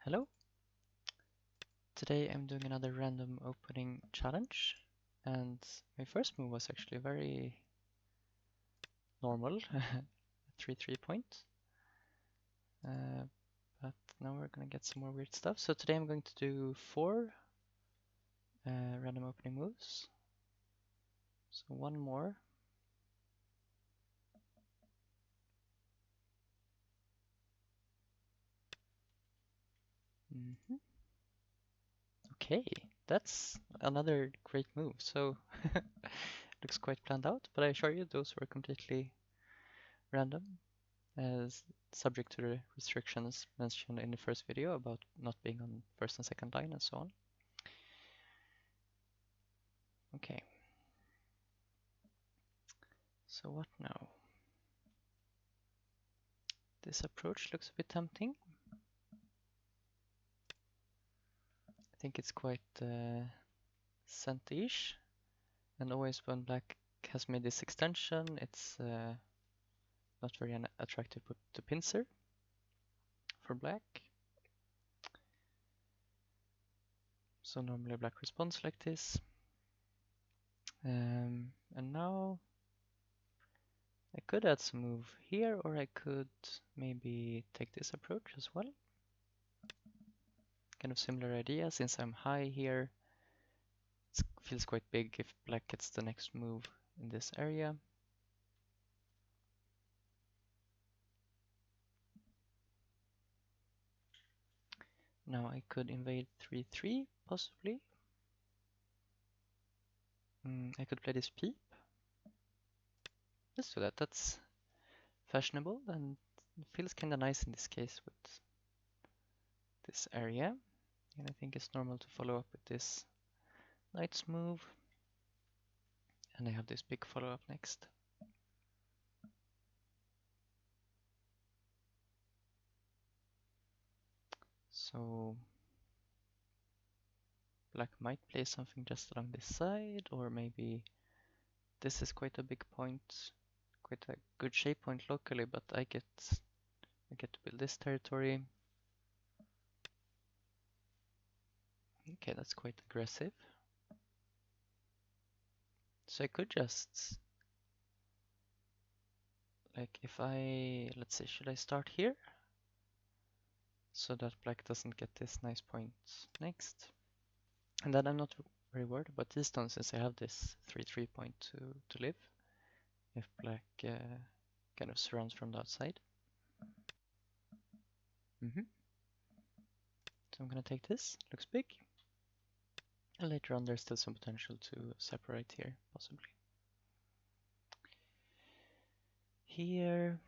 Hello. Today I'm doing another random opening challenge, and my first move was actually very normal, 3 point. But now we're gonna get some more weird stuff. So today I'm going to do 4 random opening moves. So one more. Okay, that's another great move. So looks quite planned out, but I assure you those were completely random, as subject to the restrictions mentioned in the first video about not being on first and second line and so on. Okay. So what now? This approach looks a bit tempting. I think it's quite cent-ish, and always when black has made this extension, it's not very attractive to pincer for black. So normally black responds like this. And now I could add some move here, or I could maybe take this approach as well. Kind of similar idea, since I'm high here, it feels quite big if black gets the next move in this area. Now I could invade 3-3, possibly. I could play this peep. Let's do that. That's fashionable and feels kind of nice in this case with this area. And I think it's normal to follow up with this knight's move. And I have this big follow-up next. So black might play something just along this side, or maybe this is quite a big point, quite a good shape point locally, but I get to build this territory. Okay, that's quite aggressive. So I could just, like, if I, let's say, should I start here? So that black doesn't get this nice point next. And then I'm not very worried about this stone, since I have this 3-3 point to live if black kind of surrounds from the outside. So I'm gonna take this, looks big. And later on there's still some potential to separate here, possibly. Here,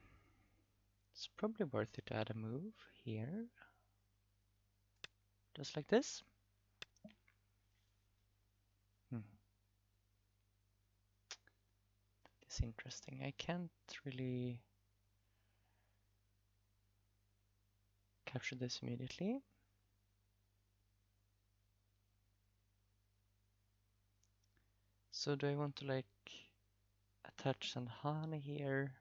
it's probably worth it to add a move here. Just like this. That is interesting. I can't really capture this immediately. So do I want to like attach some Hane here?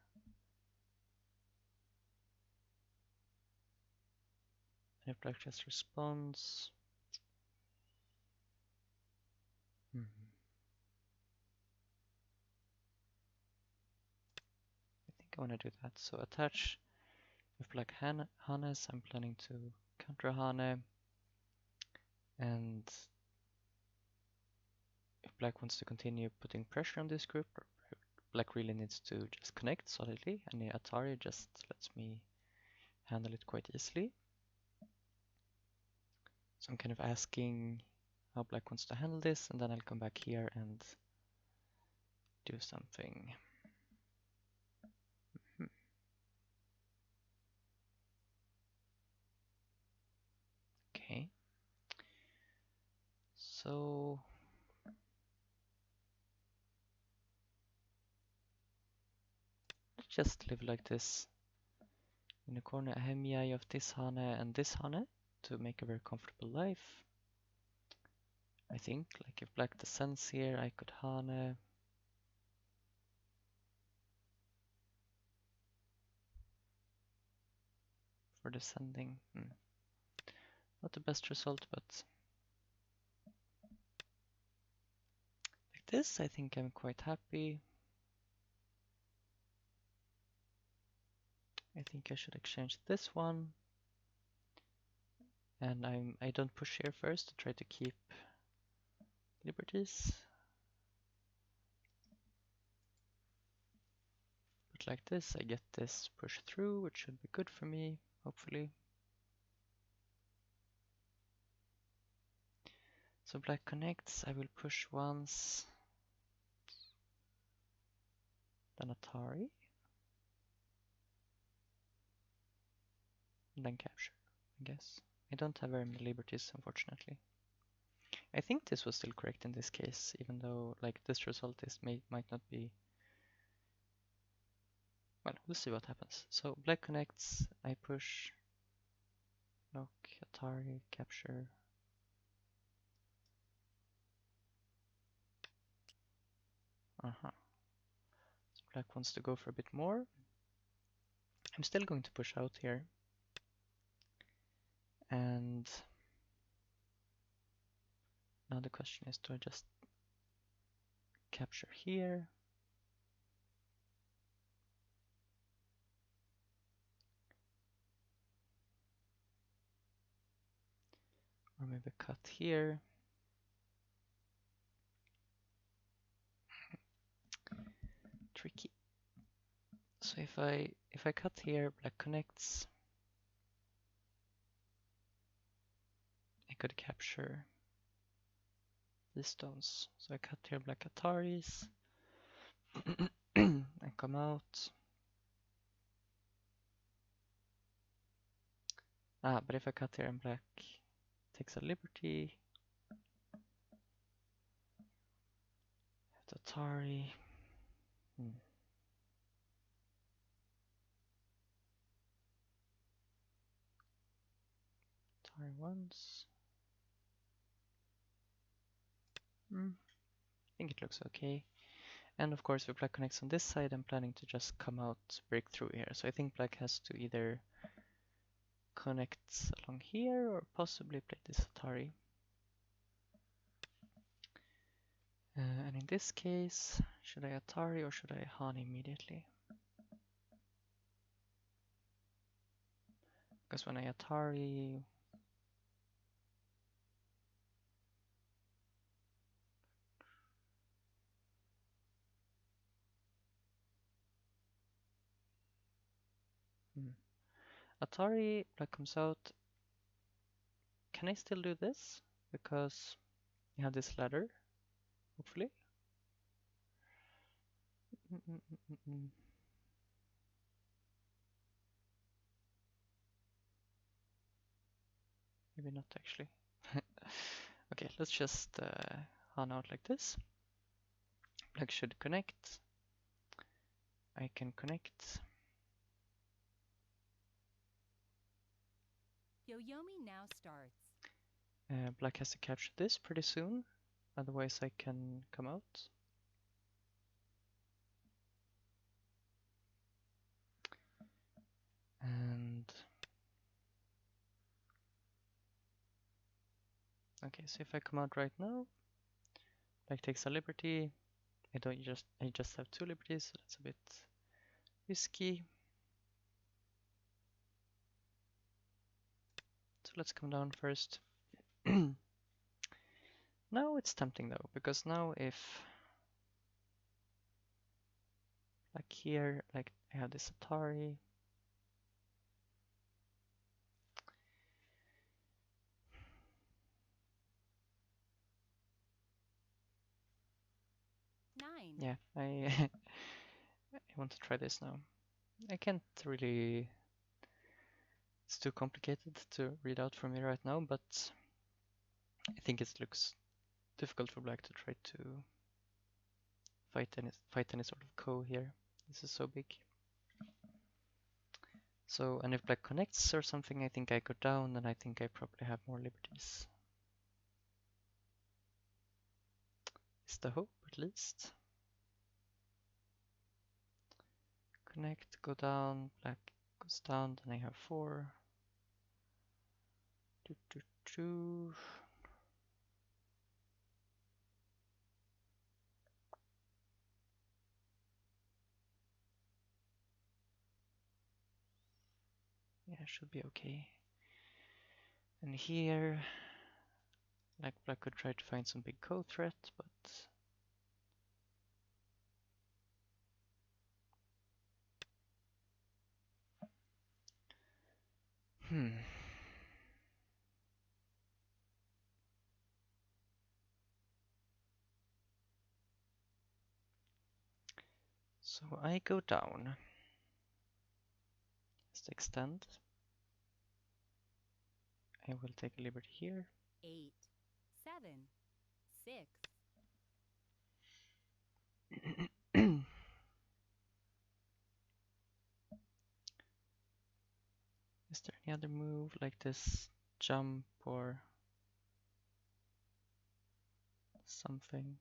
And if black just responds. I think I want to do that. So attach. If black Hanes, I'm planning to counter Hane. And if black wants to continue putting pressure on this group, black really needs to just connect solidly, and the Atari just lets me handle it quite easily. So I'm kind of asking how black wants to handle this, and then I'll come back here and do something. Okay. So let's just live like this. In the corner, I have Miyai of this Hane and this Hane to make a very comfortable life. I think, like if black descends here, I could Hane. For descending. Not the best result, but like this, I think I'm quite happy. I think I should exchange this one. And I don't push here first to try to keep liberties. But like this, I get this push through, which should be good for me, hopefully. So black connects, I will push once, then Atari, and then capture, I guess. I don't have very many liberties, unfortunately. I think this was still correct in this case, even though like this result might not be. Well, we'll see what happens. So black connects, I push, knock, Atari, capture. So black wants to go for a bit more. I'm still going to push out here. And now the question is, do I just capture here? Or maybe cut here? Tricky. So if I cut here, black connects. I could capture these stones. So I cut here black Ataris. I come out. But if I cut here and black takes a liberty. Have Atari. Atari once. I think it looks okay. And of course, if black connects on this side, I'm planning to just come out, break through here. So I think black has to either connect along here or possibly play this Atari. And in this case, should I Atari or should I Han immediately? Because when I Atari, Atari, black comes out. Can I still do this? Because I have this ladder, hopefully. Maybe not actually. Okay, let's just Han out like this. Black should connect. I can connect. Yoyomi now starts. Black has to capture this pretty soon, otherwise I can come out. And okay, so if I come out right now, black takes a liberty. I just have two liberties, so that's a bit risky. So let's come down first. Now it's tempting though, because now if like here, like I have this Atari. Yeah, I want to try this now. I can't really, it's too complicated to read out for me right now, but I think it looks difficult for black to try to fight any sort of ko here. This is so big. So, and if black connects or something, I think I go down, and I think I probably have more liberties. Is the hope, at least. Connect, go down, black goes down, then I have 4. Do, do, do. Yeah, should be okay. And here, like black could try to find some big co-threat, but So I go down. Just extend. I will take a liberty here. 8, 7, 6, Is there any other move like this jump or something?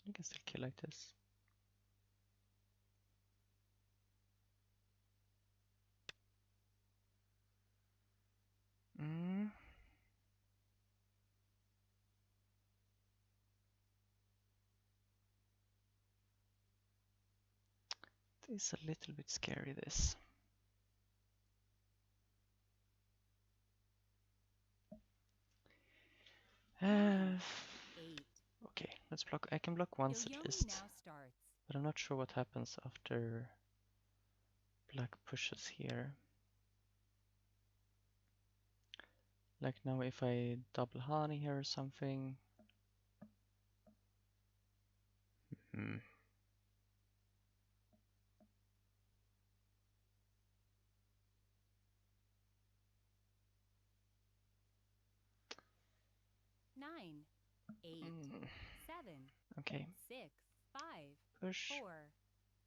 I can still kill like this. Mm. It's a little bit scary, this. Uh, 8. okay, let's block. I can block once at Yo-Yomi least, now starts. but I'm not sure what happens after black pushes here. Like now if I double honey here or something. 9, 8, 7, Okay, 6, 5, push. 4,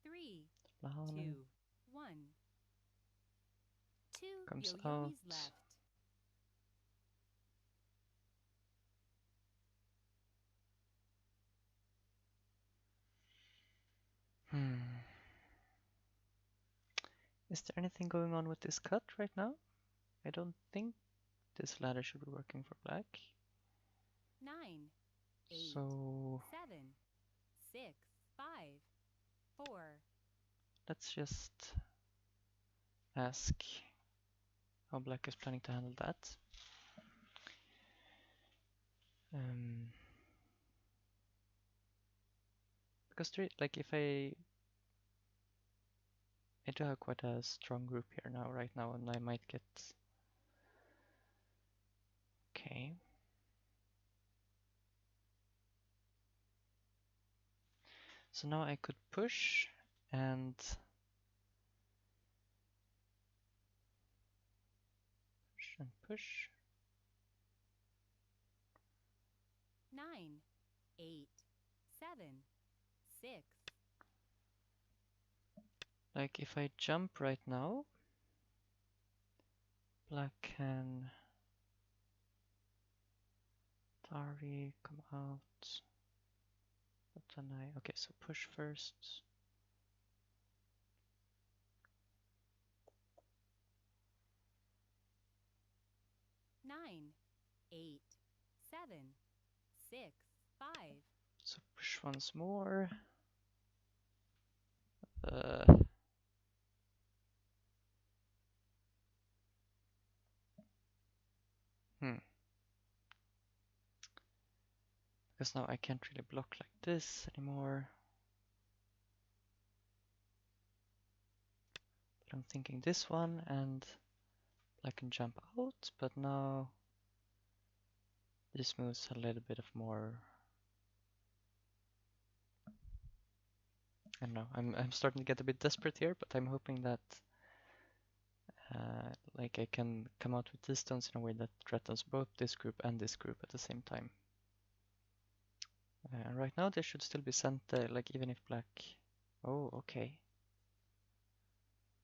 3, Double 2, honey 1. 2 comes Yo-Yomis out. left. Is there anything going on with this cut right now? I don't think this ladder should be working for black. 9, 8, So 7, 6, 5, 4. let's just ask how black is planning to handle that. Because like if I do have quite a strong group here now, right now, and I might get. Okay. So now I could push and push. 9, 8, 7, 6. Like if I jump right now, black can Tari come out. But then okay, so push first. 9, 8, 7, 6, 5. So push once more. Because now I can't really block like this anymore. But I'm thinking this one and I can jump out, but now this moves a little bit of more. I don't know. I'm starting to get a bit desperate here, but I'm hoping that like I can come out with these stones in a way that threatens both this group and this group at the same time. Right now they should still be sent, like even if black. Oh, okay.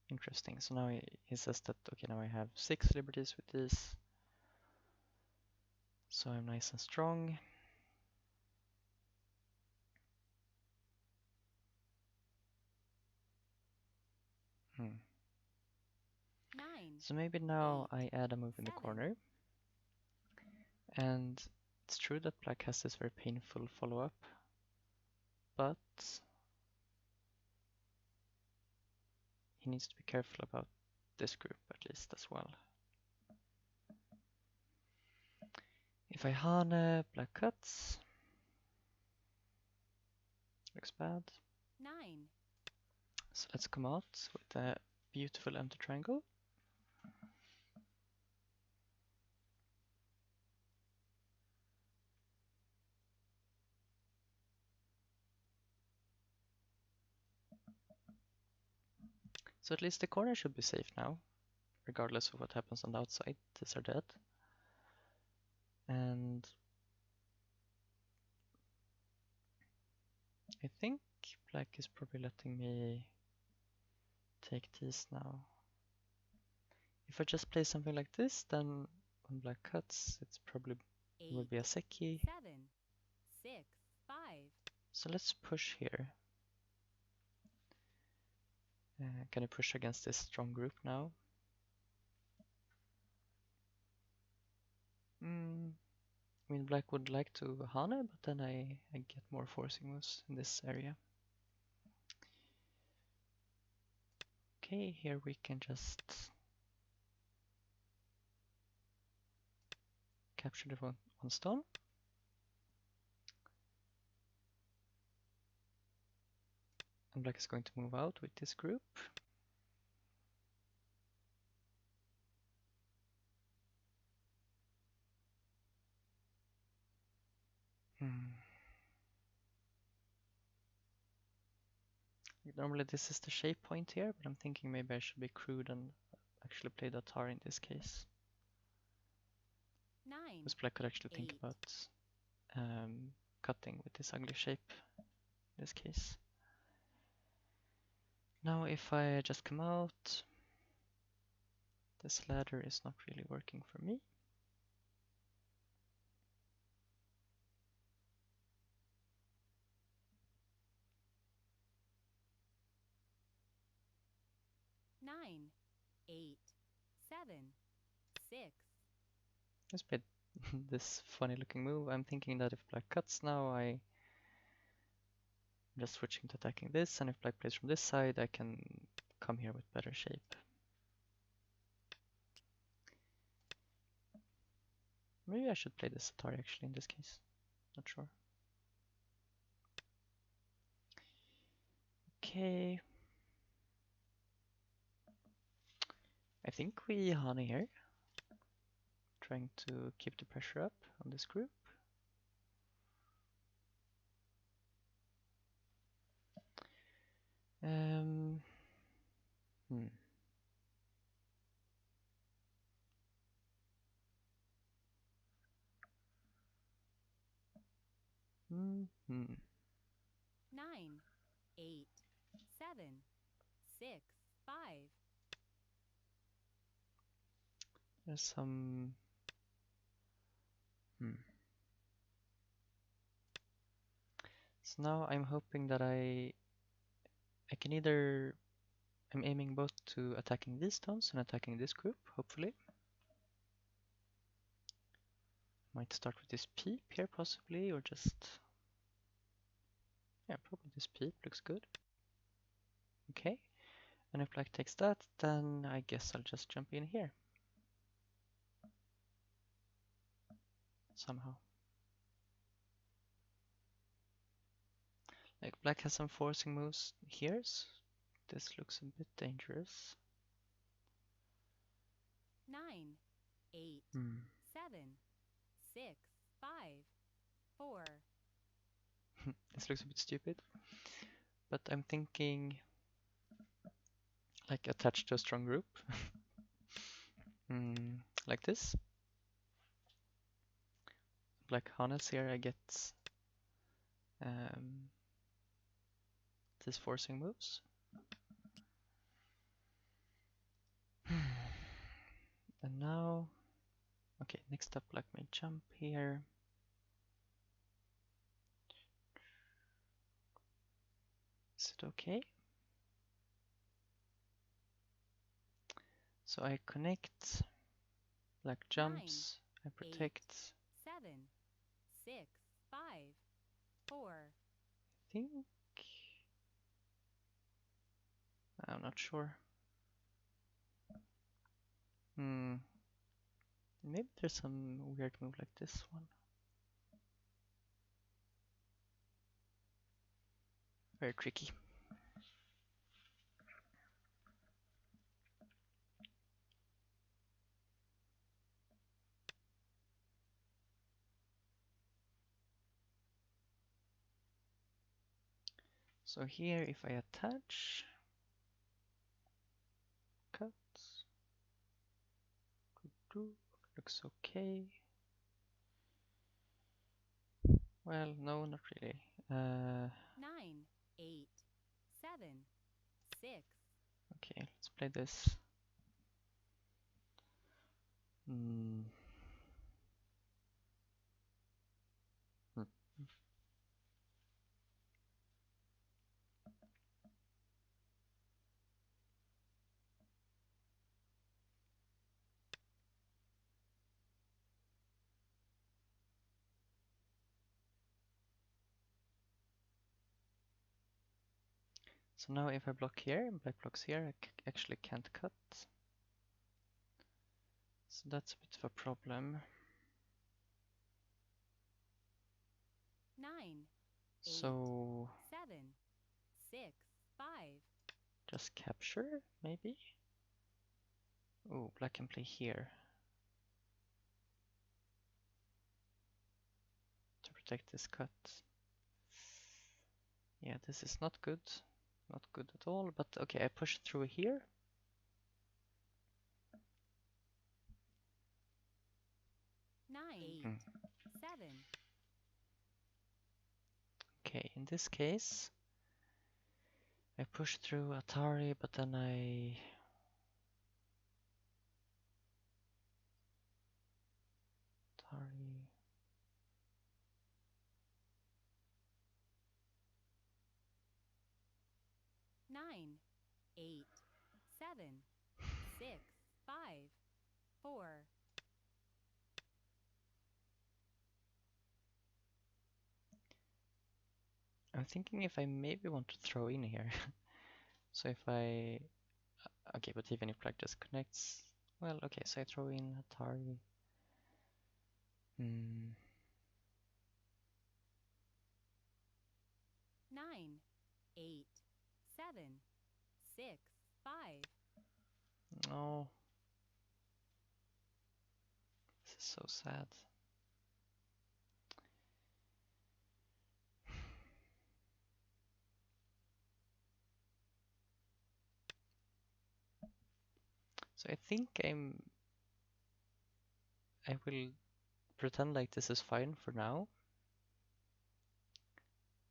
Interesting. So now he says that okay, now I have 6 liberties with this. So I'm nice and strong. 9, So maybe now 8, I add a move in the 7. corner. And it's true that black has this very painful follow-up, but he needs to be careful about this group at least as well. If I Hane, black cuts. Looks bad. 9, So let's come out with a beautiful empty triangle. So at least the corner should be safe now, regardless of what happens on the outside. These are dead. And I think black is probably letting me take these now. If I just play something like this, then when black cuts, it's probably will 8, be a Seki. 7, 6, 5. So let's push here. Can I push against this strong group now? I mean, black would like to Hane, but then I get more forcing moves in this area. Okay, here we can just capture the one stone. And black is going to move out with this group. Normally this is the shape point here, but I'm thinking maybe I should be crude and actually play the Atar in this case. 9, Because black could actually think 8. about cutting with this ugly shape in this case. Now if I just come out, this ladder is not really working for me. Nine, 8, 7, 6. Let's play this funny looking move. I'm thinking that if black cuts now, I'm just switching to attacking this, and if black plays from this side, I can come here with better shape. Maybe I should play this Atari actually in this case. Not sure. Okay. I think we Hane here. Trying to keep the pressure up on this group. Hmm. Hmm. 9, 8, 7, 6, 5. There's some. So now I'm hoping that I can either. I'm aiming both to attacking these stones and attacking this group, hopefully. Might start with this peep here possibly, or just. Yeah, probably this peep looks good. Okay, and if black takes that, then I guess I'll just jump in here. Somehow. Like black has some forcing moves here, so this looks a bit dangerous. 9, 8, 7, 6, 5, 4. This looks a bit stupid, but I'm thinking like attached to a strong group. Like this. Black harness here, I get these forcing moves. And now, okay, next up black may jump here. Is it okay? So I connect, black jumps, I protect. 8, 7, 6, 5, 4. I think... I'm not sure. Maybe there's some weird move like this one. Very tricky. So here, if I attach, cut, looks okay. Well, no, not really. 9, 8, 7, 6. Okay, let's play this. So now if I block here and black blocks here, I actually can't cut. So that's a bit of a problem. 9, 8, so 7, 6, 5. Just capture, maybe? Oh, black can play here. To protect this cut. Yeah, this is not good. Not good at all, but okay, I push through here. 9, 8, 7. Okay, in this case, I push through Atari, but then I... Atari... 9, 8, 7, 6, 5, 4. I'm thinking if I maybe want to throw in here. So if I... Okay, but even if black disconnects... Well, okay, so I throw in Atari. 9, 8, 7, 6, 5. No. This is so sad. So I think I will pretend like this is fine for now.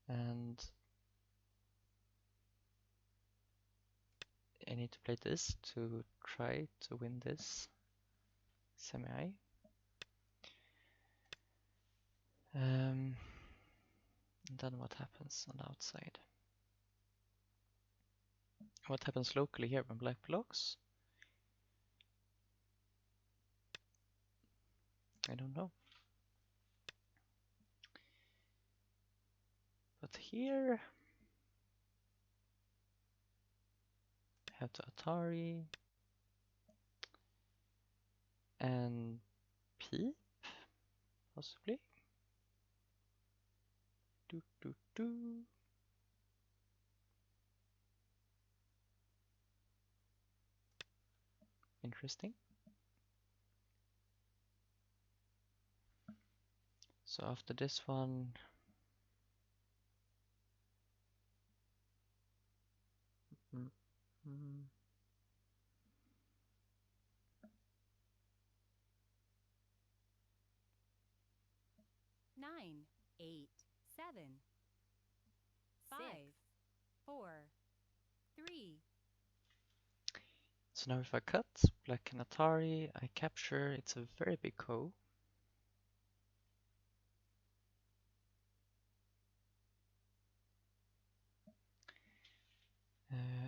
And I need to play this to try to win this semi. And then what happens on the outside? What happens locally here when black blocks? I don't know. But here I have the Atari and Peep, possibly. Interesting. So after this one, 9, 8, 7, 5, 4, 3. So now if I cut, black and Atari, I capture, it's a very big ko.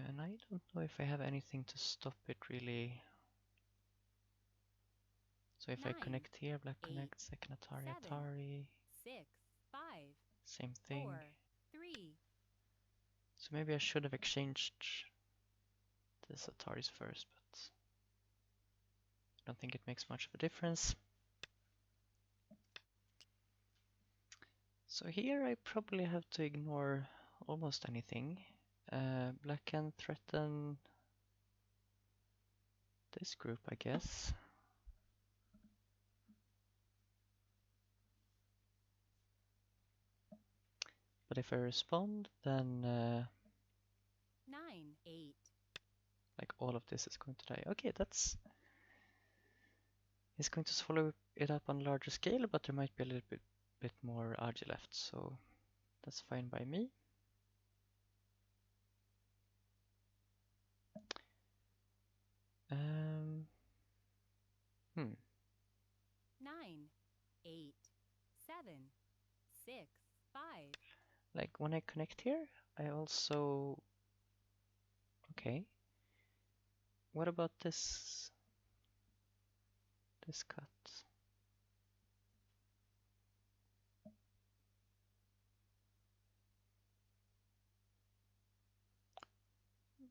And I don't know if I have anything to stop it really. So if I 9, connect here, black 8, connects, I can Atari, 7, Atari, 6, 5, same thing. 4, 3. So maybe I should have exchanged this Ataris first, but I don't think it makes much of a difference. So here I probably have to ignore almost anything. Black can threaten this group, I guess. But if I respond, then 9, 8. like all of this is going to die. Okay, that's... It's going to follow it up on a larger scale, but there might be a little bit more RG left, so that's fine by me. Um, 9, 8, 7, 6, 5. like when I connect here, I also... Okay. What about this cut?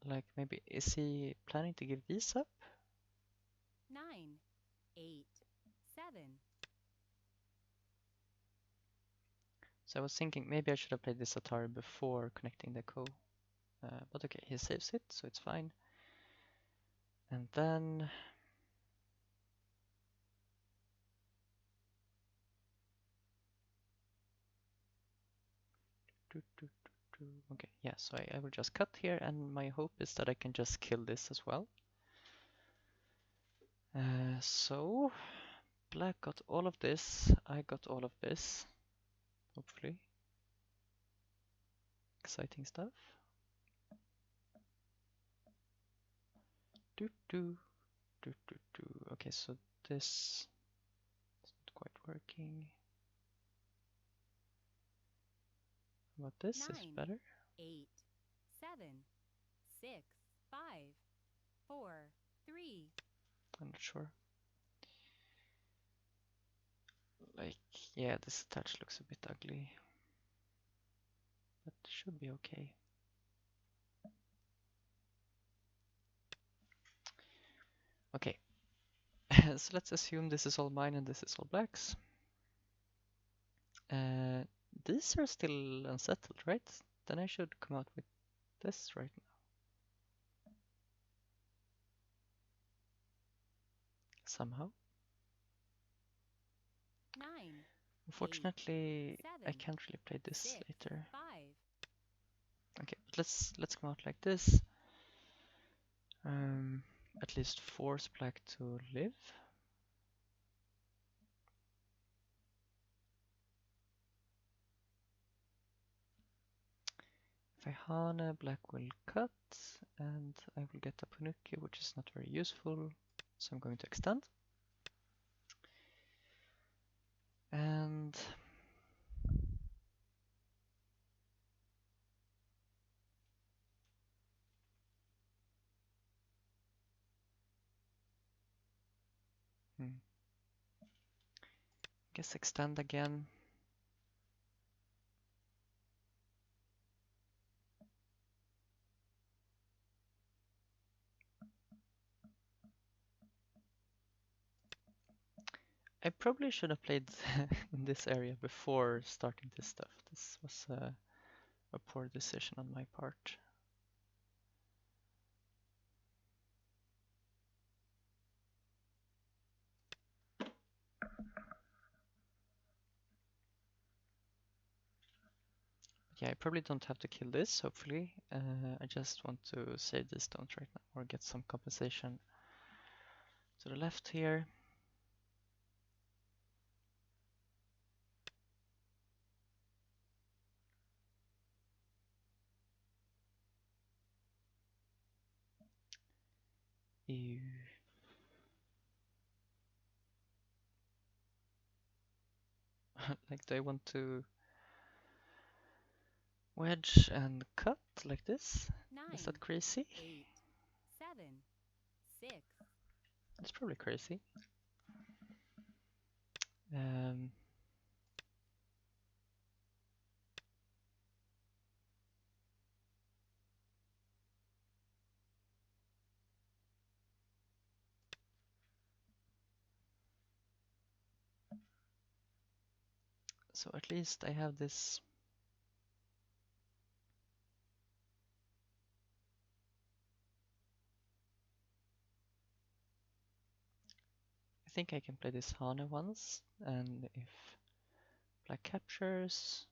Like maybe, is he planning to give these up? 9, 8, 7. So I was thinking maybe I should have played this Atari before connecting the Ko. But okay, he saves it, so it's fine. And then... Okay, yeah, so I will just cut here, and my hope is that I can just kill this as well. So, black got all of this, I got all of this, hopefully. Exciting stuff. Okay, so this is not quite working. How about this? 9, Is better? 8, 7, 6, 5, 4, 3. I'm not sure. Like, yeah, this touch looks a bit ugly, but should be okay. Okay, so let's assume this is all mine and this is all black's. These are still unsettled, right? Then I should come out with this right now. Somehow. 9, Unfortunately, 8, I 7, can't really play this 6, later. 5. Okay, but let's come out like this. At least force black to live. If I Hana, black will cut, and I will get a Panuki, which is not very useful, so I'm going to extend. And guess extend again. I probably should have played in this area before starting this stuff. This was a poor decision on my part. Yeah, I probably don't have to kill this, hopefully. I just want to save these stones right now or get some compensation to the left here. Ew. Like, do I want to wedge and cut like this? 9, Is that crazy? 8, 7, 6. It's probably crazy. Um, so at least I have this. I think I can play this Hane once, and if black captures,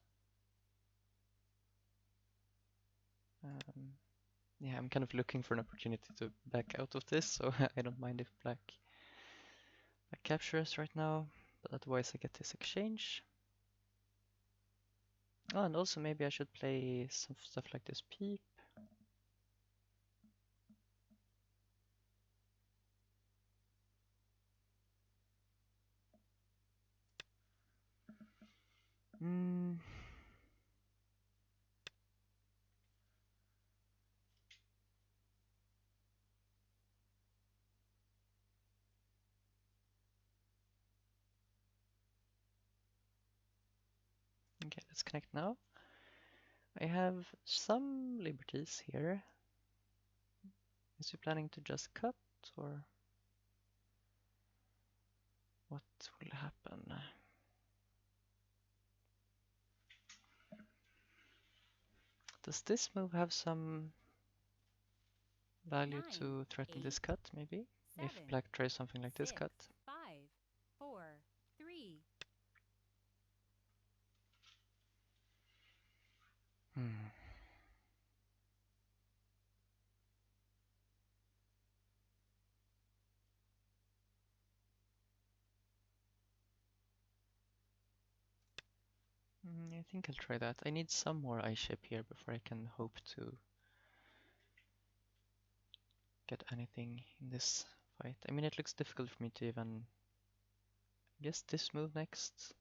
yeah, I'm kind of looking for an opportunity to back out of this, so I don't mind if black captures right now, but otherwise I get this exchange. Oh, and also maybe I should play some stuff like this peep. Hmm. Okay, let's connect now. I have some liberties here. Is he planning to just cut, or what will happen? Does this move have some value 9, to threaten 8, this cut, maybe? 7, If black tries something like this 6, cut. 5, 4, 3. Hmm. I think I'll try that. I need some more eye shape here before I can hope to get anything in this fight. I mean, it looks difficult for me to even guess this move next.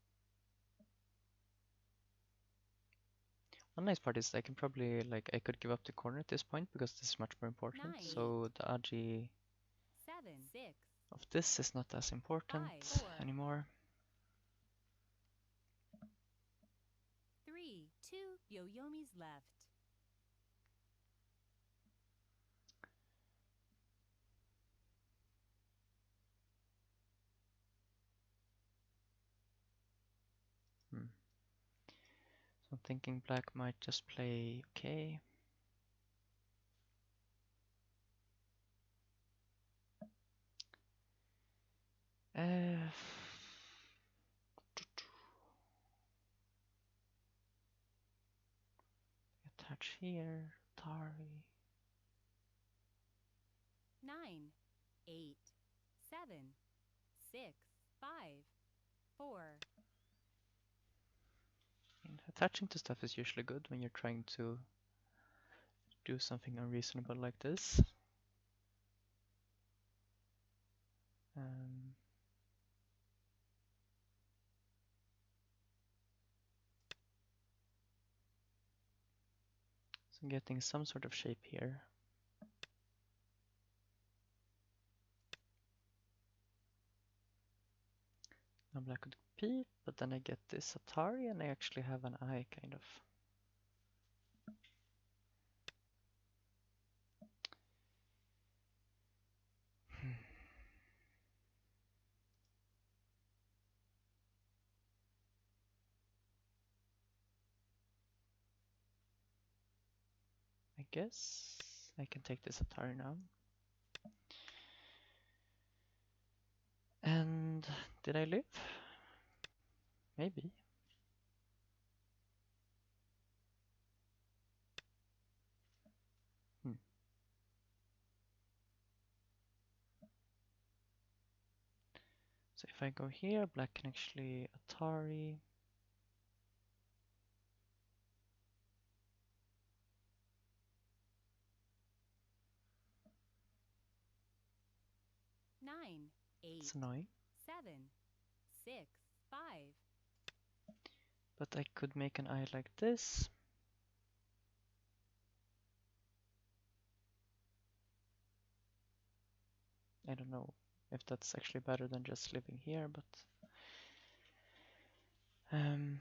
One nice part is I can probably, I could give up the corner at this point because this is much more important. 9, So the Aji 7, 6, of this is not as important 5, 4, anymore. 3, 2. Yoyomi's left. So I'm thinking black might just play okay. Uh, attach here, Tari. 9, 8, 7, 6, 5, 4. And attaching to stuff is usually good when you're trying to do something unreasonable like this. Um, so I'm getting some sort of shape here. Now black could peep, but then I get this Atari and I actually have an eye kind of. I guess I can take this Atari now. And did I live? Maybe. So if I go here, black can actually Atari. Nine, eight, It's annoying. 7, 6, 5. But I could make an eye like this. I don't know if that's actually better than just living here, but Um,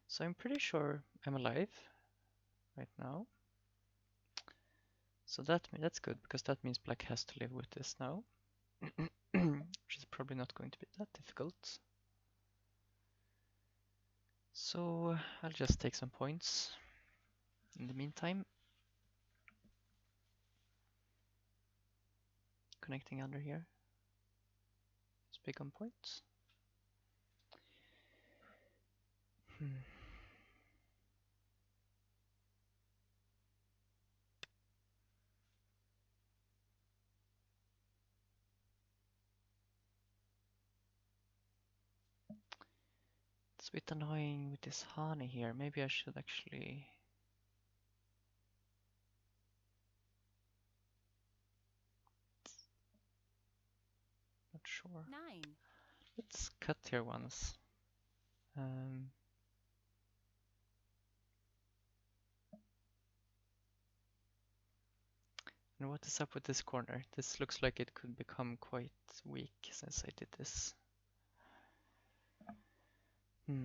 so I'm pretty sure I'm alive right now. So that's good, because that means black has to live with this now. Which is probably not going to be that difficult. So I'll just take some points in the meantime. Connecting under here. It's big on points. It's a bit annoying with this honey here. Maybe I should actually... Not sure. 9. Let's cut here once. And what is up with this corner? This looks like it could become quite weak since I did this. 9,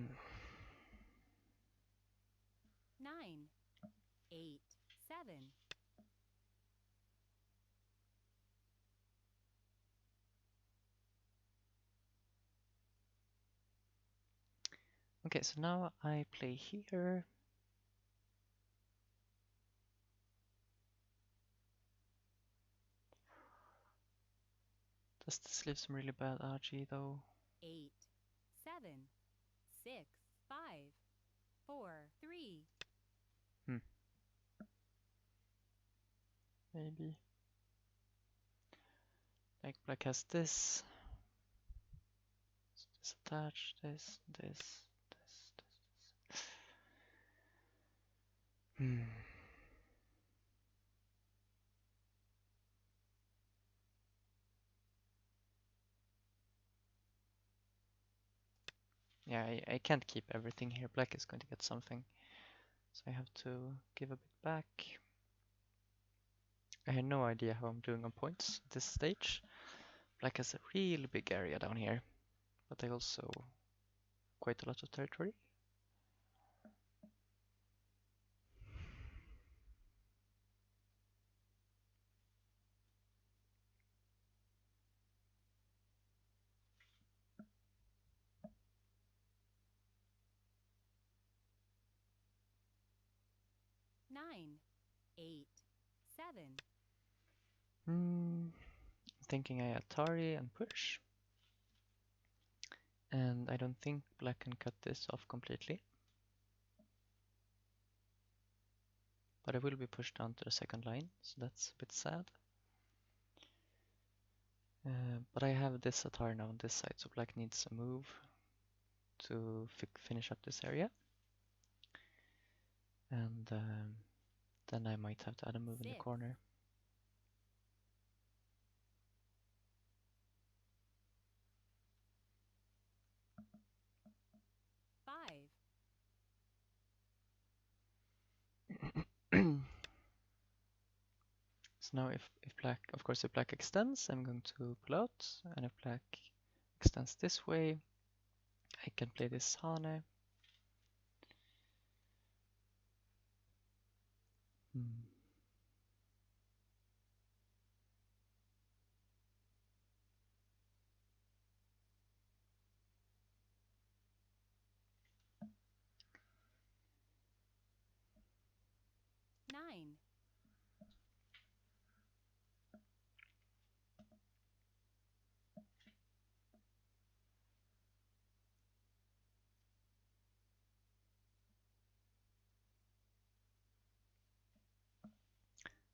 8, 7. Okay, so now I play here. Does this leave some really bad RG though? 8, 7, 6, 5, 4, 3. Maybe. Like black has this. This attached, this. Yeah, I can't keep everything here. Black is going to get something. So I have to give a bit back. I have no idea how I'm doing on points at this stage. Black has a really big area down here, but I also quite a lot of territory. Nine, 8, 7. Thinking I Atari and push. And I don't think black can cut this off completely. But I will be pushed down to the second line, so that's a bit sad. But I have this Atari now on this side, so black needs a move to finish up this area. And then I might have to add a move in the corner. 5. So now if black, of course if black extends, I'm going to pull out, and if black extends this way, I can play this Hane. 9.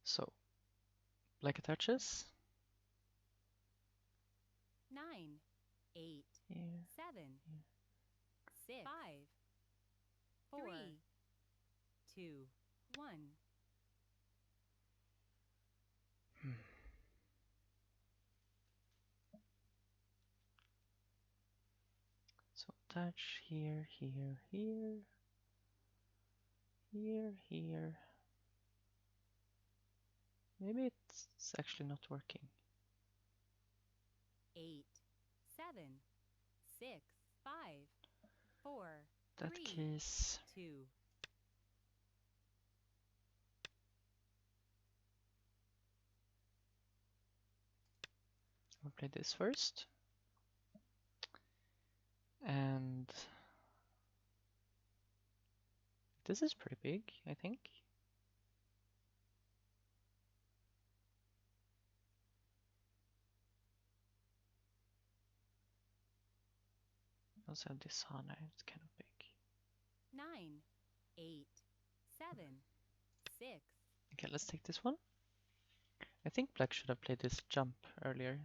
So black attaches. 9, 8, Here. 7, 6, 5, 4, 3, 2, 1. So attach here, here, here, here, here. Maybe it's actually not working. 8, 7, 6, 5, 4, That 3, case, 2. I'll play this first. And this is pretty big, I think. I also have this Hana, it's kind of big. 9, 8, 7, 6. Okay, let's take this one. I think black should have played this jump earlier.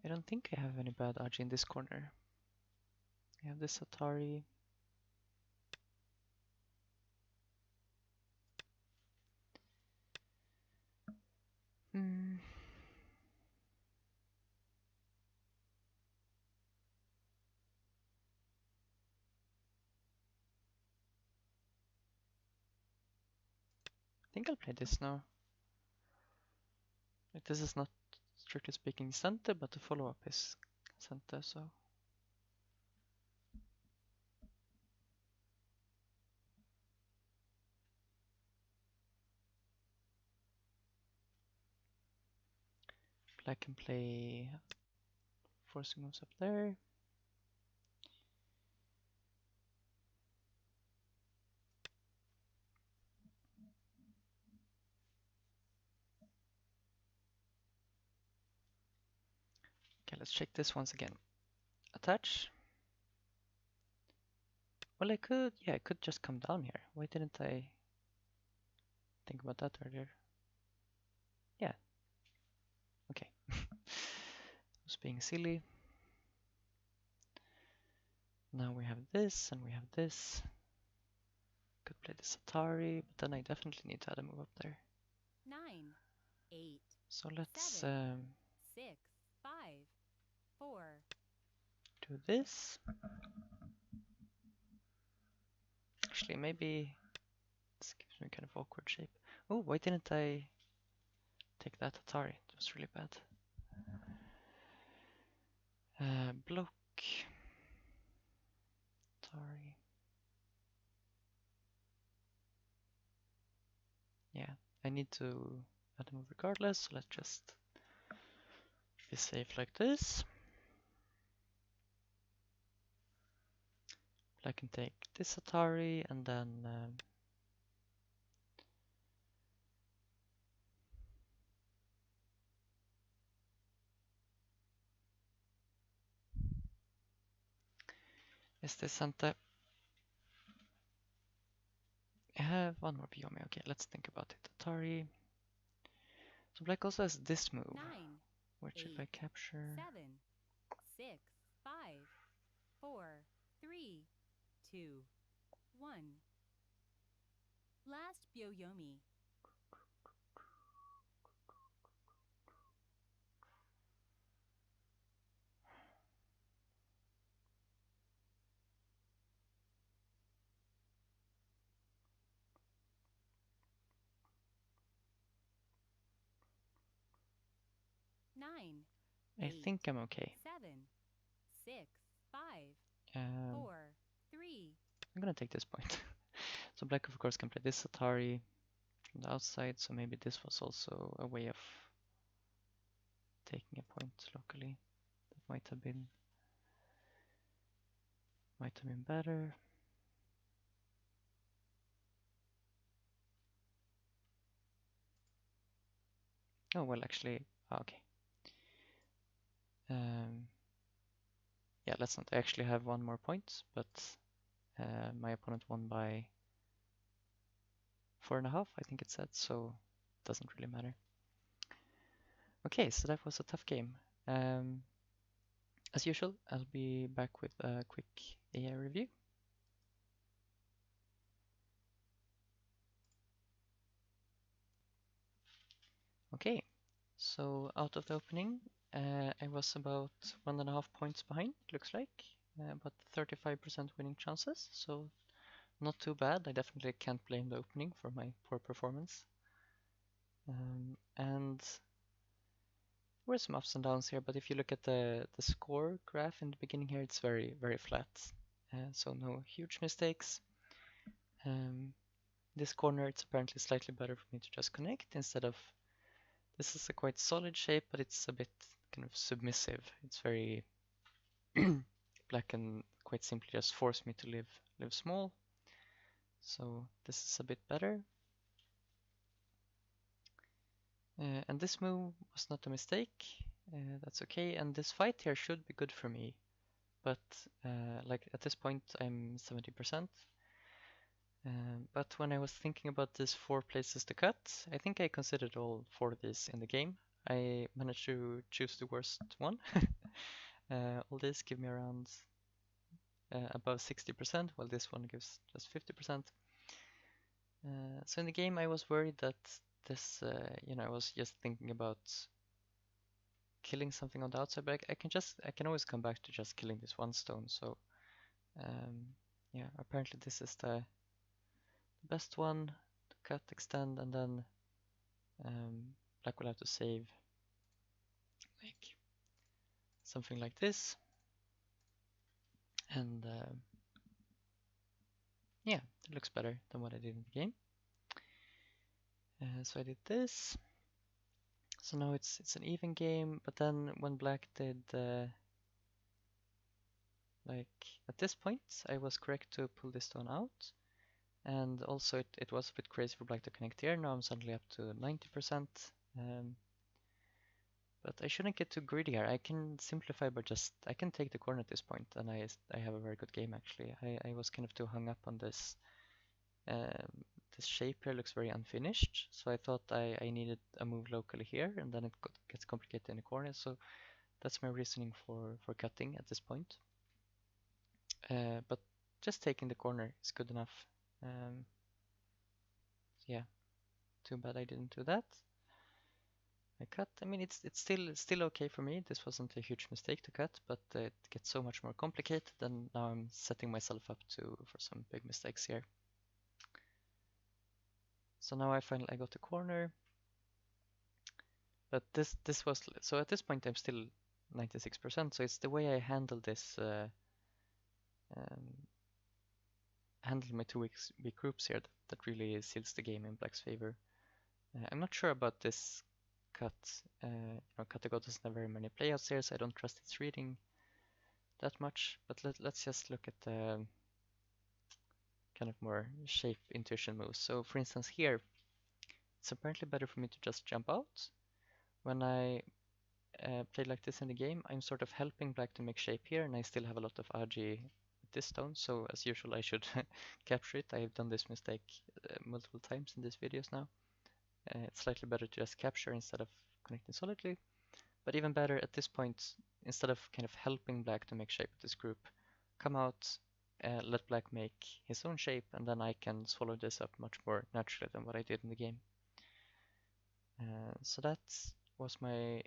I don't think I have any bad Aji in this corner. I have this Atari. Hmm. I think I'll play this now. Like, this is not strictly speaking center, but the follow-up is center, so. Black can play forcing moves up there. Okay, let's check this once again. Attach. Well, I could just come down here. Why didn't I think about that earlier? Yeah. Okay. I was being silly. Now we have this and we have this. Could play this Atari, but then I definitely need to add a move up there. 9, 8, So let's 7, 6, 5, 4. do this. Actually, maybe this gives me kind of awkward shape. Oh, why didn't I take that Atari? It was really bad. Block. Atari. Yeah, I need to add a move regardless, so let's just be safe like this. I can take this Atari and then is this Santa? I have one more Biomi. Okay, let's think about it. Atari. So black also has this move, 9, which 8, if I capture... 7, 6, 5, 4, 3, 2, 1. Last Byoyomi. Nine, I 8, think I'm okay. 7, 6, 5, Um, 4, 3. I'm gonna take this point. So black of course can play this Atari from the outside, so maybe this was also a way of taking a point locally. That might have been better. Oh well, actually, okay. Yeah, let's not. I actually have one more point, but my opponent won by 4.5, I think it said, so it doesn't really matter. Okay, so that was a tough game. As usual, I'll be back with a quick AI review. Okay, so out of the opening, I was about 1.5 points behind, looks like, but 35% winning chances, so Not too bad. I definitely can't blame the opening for my poor performance. And there were some ups and downs here, but if you look at the score graph in the beginning here, it's very, very flat. So no huge mistakes. This corner, it's apparently slightly better for me to just connect instead of... This is a quite solid shape, but it's a bit kind of submissive. It's very black and quite simply just force me to live small. So this is a bit better. And this move was not a mistake. That's okay. And this fight here should be good for me. But like at this point, I'm 70%. But when I was thinking about these 4 places to cut, I think I considered all 4 of these in the game. I managed to choose the worst one. All these give me around above 60%, while this one gives just 50%. So in the game, I was worried that this, I was just thinking about killing something on the outside, but I can always come back to just killing this one stone. So yeah, apparently this is the best one to cut, extend, and then black will have to save like something like this. And yeah, it looks better than what I did in the game. So I did this. So now it's an even game, but then when black did like at this point, I was correct to pull this stone out. And also it was a bit crazy for black to connect here. Now I'm suddenly up to 90%. But I shouldn't get too greedy here. I can simplify by I can take the corner at this point, and I have a very good game actually. I was kind of too hung up on this. This shape here looks very unfinished, so I thought I needed a move locally here, and then gets complicated in the corner. So that's my reasoning for cutting at this point. But just taking the corner is good enough. Yeah, too bad I didn't do that. I cut. I mean, it's still okay for me. This wasn't a huge mistake to cut, but it gets so much more complicated, and now I'm setting myself up for some big mistakes here. So now I got the corner, but this was so at this point I'm still 96%. So it's the way I handle this, handle my 2 weak groups here that really seals the game in black's favor. I'm not sure about this cut. Katego doesn't have very many playouts here, so I don't trust its reading that much. But let's just look at the kind of more shape intuition moves. So for instance here, it's apparently better for me to just jump out. When I play like this in the game, I'm sort of helping black to make shape here, and I still have a lot of agi with this stone. So as usual, I should capture it. I have done this mistake multiple times in these videos now. It's slightly better to just capture instead of connecting solidly. But even better at this point, instead of kind of helping black to make shape with this group, come out, let black make his own shape, and then I can swallow this up much more naturally than what I did in the game. So that was my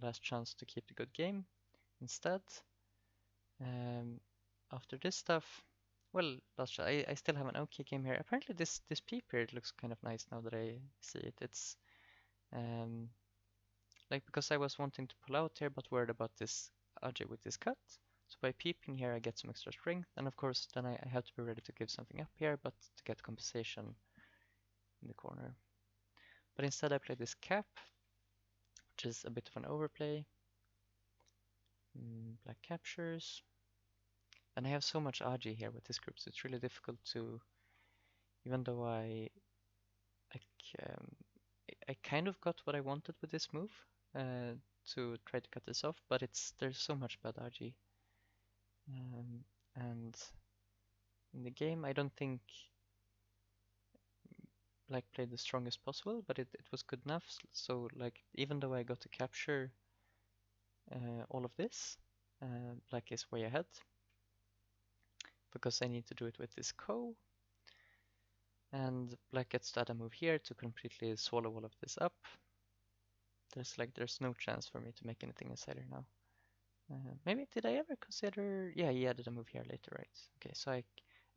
last chance to keep the good game. Instead, after this stuff, well, I still have an okay game here. Apparently this P period looks kind of nice now that I see it. It's like because I was wanting to pull out here but worried about this agi with this cut. So by peeping here I get some extra strength, and of course then I have to be ready to give something up here but to get compensation in the corner. But instead I play this cap, which is a bit of an overplay. Black captures. And I have so much agi here with this group, so it's really difficult to, even though I kind of got what I wanted with this move to try to cut this off, but there's so much bad agi. And in the game, I don't think Black played the strongest possible, but it was good enough. So like even though I got to capture all of this, Black is way ahead because I need to do it with this Ko. And Black gets to add a move here to completely swallow all of this up. There's no chance for me to make anything inside here now. Maybe did I ever consider? Yeah, he added a move here later, right? Okay, so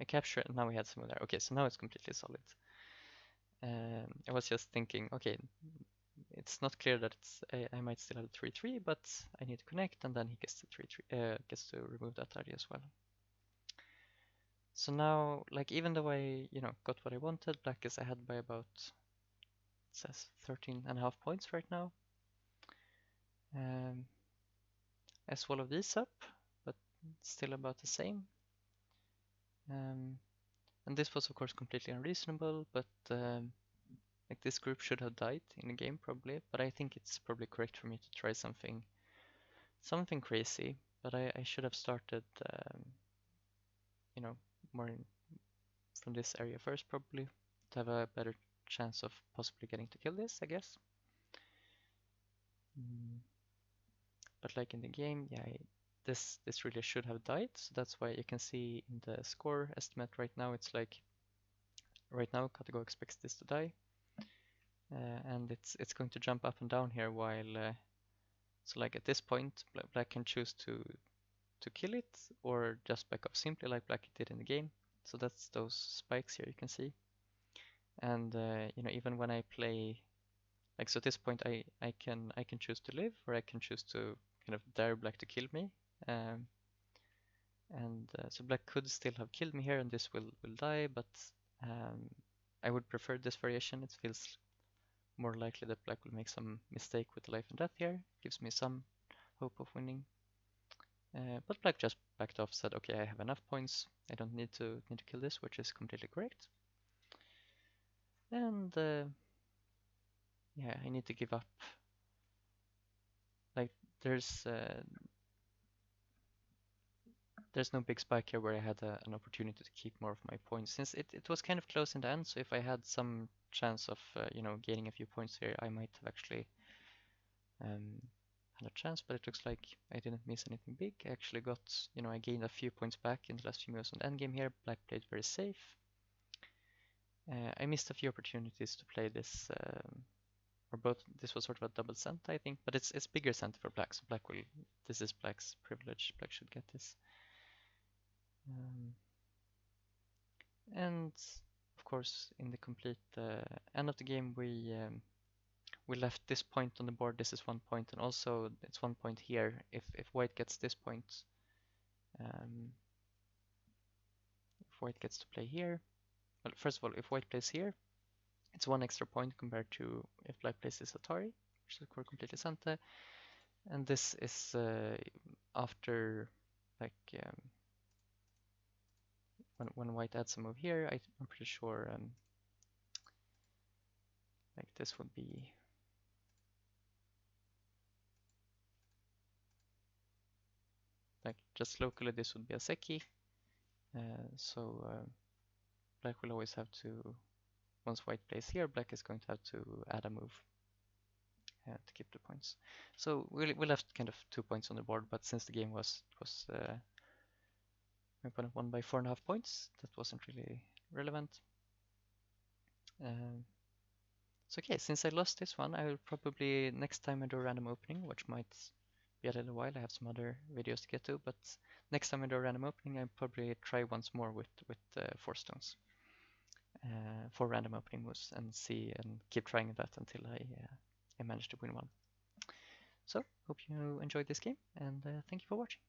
I capture and now we had some there. Okay, so now it's completely solid. I was just thinking, okay, it's not clear that I might still have the 3-3, but I need to connect, and then he gets the 3-3, gets to remove that idea as well. So now, like, even though I, got what I wanted, black is ahead by about, it says 13.5 points right now. I swallow these up, but still about the same. And this was of course completely unreasonable, but like this group should have died in the game probably, but I think it's probably correct for me to try something crazy, but I should have started, more from this area first probably to have a better chance of possibly getting to kill this, I guess. But like in the game, yeah, this really should have died, so that's why you can see in the score estimate right now, it's like right now Katago expects this to die, and it's going to jump up and down here while so like at this point black can choose to kill it or just back off simply like black did in the game. So that's those spikes here you can see. And even when I play, like, so at this point I can choose to live, or I can choose to kind of dare black to kill me. So black could still have killed me here, and this will die. But I would prefer this variation. It feels more likely that black will make some mistake with life and death here. Gives me some hope of winning. But black just backed off, said, okay, I have enough points. I don't need to kill this, which is completely correct. And yeah, I need to give up. Like there's no big spike here where I had an opportunity to keep more of my points, since it was kind of close in the end. So if I had some chance of gaining a few points here, I might have actually had a chance. But it looks like I didn't miss anything big. I actually got, I gained a few points back in the last few moves on endgame here. Black played very safe. I missed a few opportunities to play this, or both. This was sort of a double center, I think, but it's bigger center for black. So black will. This is black's privilege. Black should get this. And of course, in the complete end of the game, we left this point on the board. This is 1 point, and also it's 1 point here. If white gets this point, if white gets to play here, well, first of all, if white plays here, it's 1 extra point compared to if black plays this Atari, which is core completely Santa. And this is after, like, when white adds a move here, I'm pretty sure like this would be like just locally this would be a Seki. So black will always have to, once white plays here, black is going to have to add a move to keep the points. So we left kind of 2 points on the board, but since the game was my opponent won by 4.5 points, that wasn't really relevant. So okay, since I lost this one, I will probably next time I do a random opening, which might be a little while. I have some other videos to get to, but next time I do a random opening, I'll probably try once more with 4 stones for random opening moves and see and keep trying that until I manage to win one. So hope you enjoyed this game, and thank you for watching.